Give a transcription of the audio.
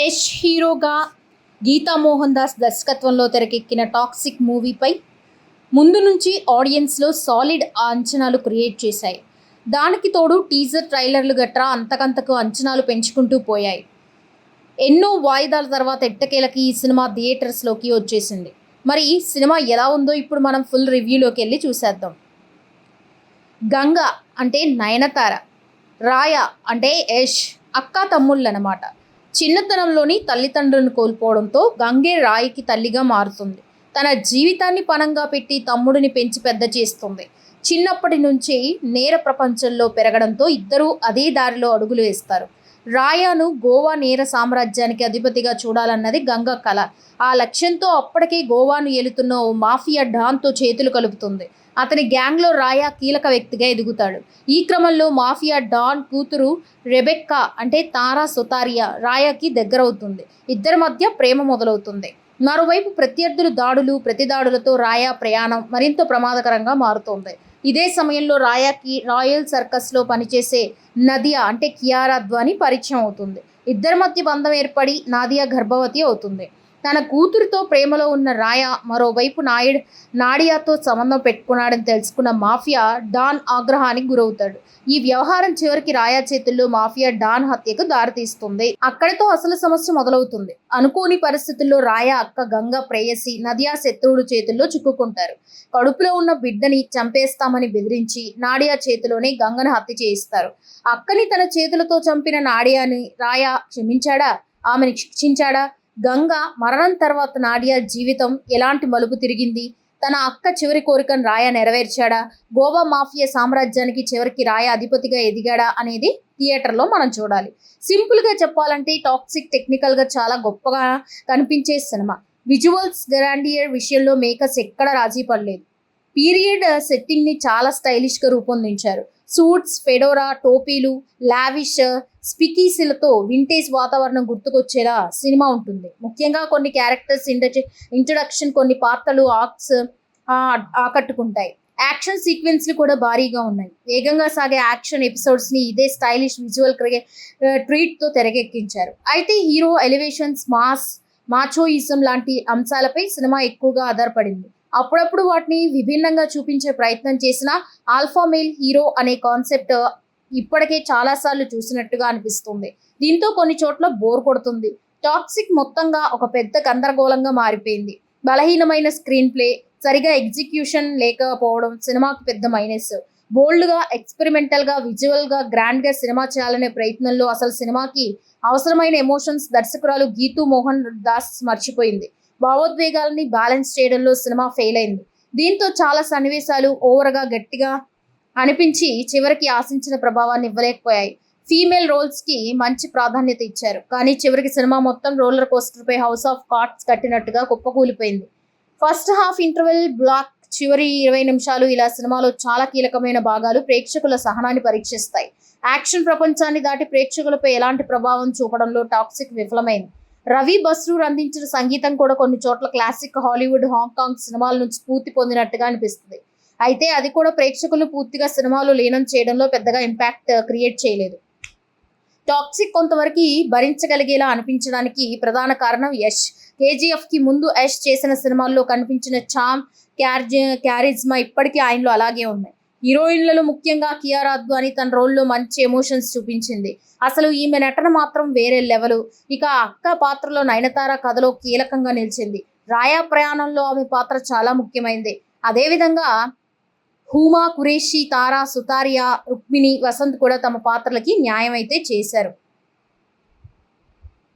యష్ హీరోగా గీతా మోహన్ దాస్ దర్శకత్వంలో తెరకెక్కిన టాక్సిక్ మూవీపై ముందు నుంచి ఆడియన్స్లో సాలిడ్ అంచనాలు క్రియేట్ చేశాయి. దానికి తోడు టీజర్ ట్రైలర్లు గట్రా అంతకంతకు అంచనాలు పెంచుకుంటూ పోయాయి. ఎన్నో వాయిదాల తర్వాత ఎట్టకేలకి ఈ సినిమా థియేటర్స్లోకి వచ్చేసింది. మరి ఈ సినిమా ఎలా ఉందో ఇప్పుడు మనం ఫుల్ రివ్యూలోకి వెళ్ళి చూసేద్దాం. గంగ అంటే నయనతార, రాయ అంటే యష్ అక్కా తమ్ముళ్ళు అన్నమాట. చిన్నతనంలోని తల్లిదండ్రులను కోల్పోవడంతో గంగే రాయికి తల్లిగా మారుతుంది. తన జీవితాన్ని పణంగా పెట్టి తమ్ముడిని పెంచి పెద్ద చేస్తుంది. చిన్నప్పటి నుంచి నేర ప్రపంచంలో పెరగడంతో ఇద్దరూ అదే దారిలో అడుగులు వేస్తారు. రాయాను గోవా నేర సామ్రాజ్యానికి అధిపతిగా చూడాలన్నది గంగ కల. ఆ లక్ష్యంతో అప్పటికే గోవాను ఏలుతున్న ఓ మాఫియా డాన్తో చేతులు కలుపుతుంది. అతని గ్యాంగ్లో రాయా కీలక వ్యక్తిగా ఎదుగుతాడు. ఈ క్రమంలో మాఫియా డాన్ కూతురు రెబెక్కా అంటే తారా సుతారియా రాయాకి దగ్గరవుతుంది. ఇద్దరి మధ్య ప్రేమ మొదలవుతుంది. మరోవైపు ప్రత్యర్థుల దాడులు ప్రతిదాడులతో రాయా ప్రయాణం మరింత ప్రమాదకరంగా మారుతోంది. ఇదే సమయంలో రాయాకి రాయల్ సర్కస్లో పనిచేసే నదియా అంటే కియారా ధ్వని పరిచయం అవుతుంది. ఇద్దరి మధ్య బంధం ఏర్పడి నాదియా గర్భవతి అవుతుంది. తన కూతురితో ప్రేమలో ఉన్న రాయా మరోవైపు నాడియాతో సంబంధం పెట్టుకున్నాడని తెలుసుకున్న మాఫియా డాన్ ఆగ్రహానికి గురవుతాడు. ఈ వ్యవహారం చివరికి రాయా చేతుల్లో మాఫియా డాన్ హత్యకు దారితీస్తుంది. అక్కడితో అసలు సమస్య మొదలవుతుంది. అనుకోని పరిస్థితుల్లో రాయా అక్క గంగ ప్రేయసి నదియా శత్రువుల చేతుల్లో చిక్కుకుంటారు. కడుపులో ఉన్న బిడ్డని చంపేస్తామని బెదిరించి నాడియా చేతిలోనే గంగను హత్య చేయిస్తారు. అక్కని తన చేతులతో చంపిన నాడియాని రాయా క్షమించాడా? ఆమెను శిక్షించాడా? గంగ మరణం తర్వాత నాడియా జీవితం ఎలాంటి మలుపు తిరిగింది? తన అక్క చివరి కోరికను రాయా నెరవేర్చాడా? గోవా మాఫియా సామ్రాజ్యానికి చివరికి రాయా అధిపతిగా ఎదిగాడా అనేది థియేటర్లో మనం చూడాలి. సింపుల్గా చెప్పాలంటే టాక్సిక్ టెక్నికల్గా చాలా గొప్పగా కనిపించే సినిమా. విజువల్స్ గ్రాండియర్ విషయంలో మేకర్స్ ఎక్కడ రాజీ పడలేదు. పీరియడ్ సెట్టింగ్ని చాలా స్టైలిష్గా రూపొందించారు. సూట్స్, ఫెడోరా, టోపీలు, లావిష్ స్పికీసీలతో వింటేజ్ వాతావరణం గుర్తుకొచ్చేలా సినిమా ఉంటుంది. ముఖ్యంగా కొన్ని క్యారెక్టర్స్ ఇంట్రడక్షన్, కొన్ని పాత్రలు ఆర్క్స్ ఆకట్టుకుంటాయి. యాక్షన్ సీక్వెన్స్లు కూడా భారీగా ఉన్నాయి. వేగంగా సాగే యాక్షన్ ఎపిసోడ్స్ని ఇదే స్టైలిష్ విజువల్ ట్రీట్తో తెరకెక్కించారు. అయితే హీరో ఎలివేషన్స్, మాచోయిజం లాంటి అంశాలపై సినిమా ఎక్కువగా ఆధారపడింది. అప్పుడప్పుడు వాటిని విభిన్నంగా చూపించే ప్రయత్నం చేసిన ఆల్ఫా మేల్ హీరో అనే కాన్సెప్ట్ ఇప్పటికే చాలాసార్లు చూసినట్టుగా అనిపిస్తుంది. దీంతో కొన్ని చోట్ల బోర్ కొడుతుంది. టాక్సిక్ మొత్తంగా ఒక పెద్ద గందరగోళంగా మారిపోయింది. బలహీనమైన స్క్రీన్ ప్లే, సరిగా ఎగ్జిక్యూషన్ లేకపోవడం సినిమాకి పెద్ద మైనస్. బోల్డ్గా, ఎక్స్పెరిమెంటల్గా, విజువల్గా గ్రాండ్గా సినిమా చేయాలనే ప్రయత్నంలో అసలు సినిమాకి అవసరమైన ఎమోషన్స్ దర్శకురాలు గీతూ మోహన్ దాస్ మర్చిపోయింది. భావోద్వేగాలని బ్యాలెన్స్ చేయడంలో సినిమా ఫెయిల్ అయింది. దీంతో చాలా సన్నివేశాలు ఓవర్గా గట్టిగా అనిపించి చివరికి ఆశించిన ప్రభావాన్ని ఇవ్వలేకపోయాయి. ఫీమేల్ రోల్స్కి మంచి ప్రాధాన్యత ఇచ్చారు, కానీ చివరికి సినిమా మొత్తం రోలర్ కోస్టర్పై హౌస్ ఆఫ్ కార్డ్స్ కట్టినట్టుగా కుప్పకూలిపోయింది. ఫస్ట్ హాఫ్ ఇంటర్వెల్ బ్లాక్, చివరి 20 నిమిషాలు ఇలా సినిమాలో చాలా కీలకమైన భాగాలు ప్రేక్షకుల సహనాన్ని పరీక్షిస్తాయి. యాక్షన్ ప్రపంచాన్ని దాటి ప్రేక్షకులపై ఎలాంటి ప్రభావం చూపడంలో టాక్సిక్ విఫలమైంది. రవి బస్రూర్ అందించిన సంగీతం కూడా కొన్ని చోట్ల క్లాసిక్ హాలీవుడ్, హాంకాంగ్ సినిమాల నుంచి స్ఫూర్తి పొందినట్టుగా అనిపిస్తుంది. అయితే అది కూడా ప్రేక్షకులు పూర్తిగా సినిమాలో లీనం చేయడంలో పెద్దగా ఇంపాక్ట్ క్రియేట్ చేయలేదు. టాక్సిక్ కొంతవరకు భరించగలిగేలా అనిపించడానికి ప్రధాన కారణం యష్. కేజీఎఫ్కి ముందు యష్ చేసిన సినిమాల్లో కనిపించిన చామ్, క్యారిజ్మా ఇప్పటికీ ఆయనలో అలాగే ఉన్నాయి. హీరోయిన్లలో ముఖ్యంగా కియారా అద్వానీ తన రోల్లో మంచి ఎమోషన్స్ చూపించింది. అసలు ఈమె నటన మాత్రం వేరే లెవెల్. ఇక అక్క పాత్రలో నయనతార కథలో కీలకంగా నిలిచింది. రాయా ప్రయాణంలో ఆమె పాత్ర చాలా ముఖ్యమైనది. అదేవిధంగా హూమా కురేషి, తారా సుతారియా, రుక్మిణి, వసంత్ కూడా తమ పాత్రలకి న్యాయం అయితే చేశారు.